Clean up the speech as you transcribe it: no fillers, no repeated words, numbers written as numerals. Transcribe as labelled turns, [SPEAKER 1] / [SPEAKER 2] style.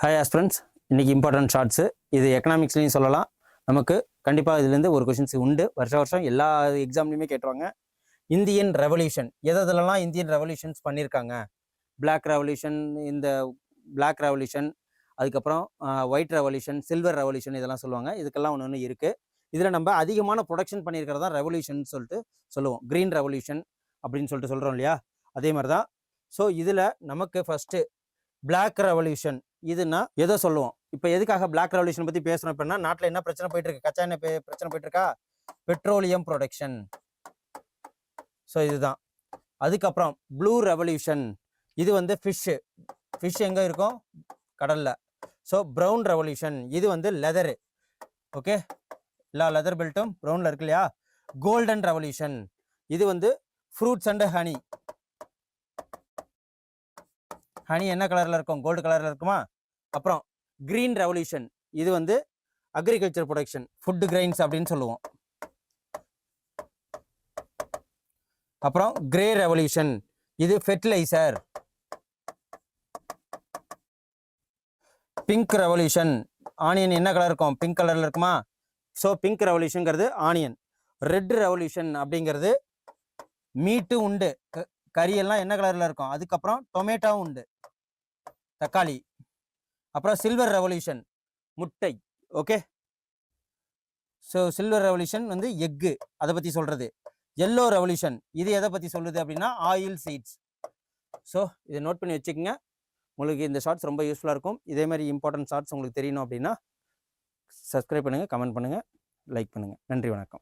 [SPEAKER 1] Hi aspirants, இன்றைக்கி important shorts. இது எக்கனாமிக்ஸ்லையும் சொல்லலாம். நமக்கு கண்டிப்பாக இதுலேருந்து ஒரு கொஷின்ஸ் உண்டு. வருஷம் எல்லா எக்ஸாம்லையுமே கேட்டுருவாங்க. இந்தியன் ரெவல்யூஷன் எதெல்லாம் இந்தியன் ரெவல்யூஷன்ஸ் பண்ணியிருக்காங்க? பிளாக் ரெவல்யூஷன், இந்த பிளாக் ரெவல்யூஷன், அதுக்கப்புறம் ஒயிட் ரெவல்யூஷன், சில்வர் ரெவல்யூஷன், இதெல்லாம் சொல்லுவாங்க. இதுக்கெல்லாம் ஒன்று இருக்குது. இதில் நம்ம அதிகமான ப்ரொடக்ஷன் பண்ணியிருக்கிறது தான் ரெவல்யூஷன் சொல்லிட்டு சொல்லுவோம். க்ரீன் ரெவல்யூஷன் அப்படின்னு சொல்லிட்டு சொல்கிறோம் இல்லையா? அதே மாதிரி தான். ஸோ இதில் நமக்கு ஃபஸ்ட்டு பிளாக் ரெவல்யூஷன் இதுனா எதோ சொல்லுவோம். இப்போ எதுக்காக பிளாக் ரெவல்யூஷன் பற்றி பேசுகிறோம்? அப்படின்னா நாட்டில் என்ன பிரச்சனை போயிட்டு இருக்கு? கச்சா எண்ணெய் பிரச்சனை போயிட்டு இருக்கா? Petroleum production. ஸோ இதுதான். அதுக்கப்புறம் ப்ளூ ரெவல்யூஷன், இது வந்து ஃபிஷ் எங்கே இருக்கும்? கடலில். ஸோ ப்ரௌன் ரெவல்யூஷன், இது வந்து லெதரு. ஓகே, எல்லா லெதர் பெல்ட்டும் ப்ரௌனில் இருக்கு இல்லையா? கோல்டன் ரெவல்யூஷன், இது வந்து ஃப்ரூட்ஸ் அண்ட் ஹனி. ஹனி என்ன கலரில் இருக்கும்? கோல்டு கலரில் இருக்குமா? அப்புறம் கிரீன் ரெவல்யூஷன், இது வந்து அக்ரிகல்ச்சர் ப்ரொடக்ஷன், ஃபுட் கிரெயின்ஸ் அப்படின்னு சொல்லுவோம். அப்புறம் கிரே ரெவல்யூஷன், இது ஃபெர்டிலைசர். பிங்க் ரெவல்யூஷன், ஆனியன் என்ன கலர் இருக்கும்? பிங்க் கலரில் இருக்குமா? ஸோ பிங்க் ரெவல்யூஷன்ங்கிறது ஆனியன். ரெட் ரெவல்யூஷன் அப்படிங்கிறது மீட்டு உண்டு, கறியெல்லாம் என்ன கலரில் இருக்கும்? அதுக்கப்புறம் டொமேட்டோவும் உண்டு, தக்காளி. அப்புறம் சில்வர் ரெவல்யூஷன், முட்டை. ஓகே, ஸோ சில்வர் ரெவல்யூஷன் வந்து எக்கு, அதை பற்றி சொல்கிறது. எல்லோ ரெவல்யூஷன், இது எதை பற்றி சொல்லுது அப்படின்னா ஆயில் சீட்ஸ். ஸோ இதை நோட் பண்ணி வச்சுக்கோங்க. உங்களுக்கு இந்த ஷார்ட்ஸ் ரொம்ப யூஸ்ஃபுல்லாக இருக்கும். இதே மாதிரி இம்பார்ட்டன்ட் ஷார்ட்ஸ் உங்களுக்கு தெரியணும் அப்படின்னா சப்ஸ்கிரைப் பண்ணுங்கள், கமெண்ட் பண்ணுங்கள், லைக் பண்ணுங்கள். நன்றி, வணக்கம்.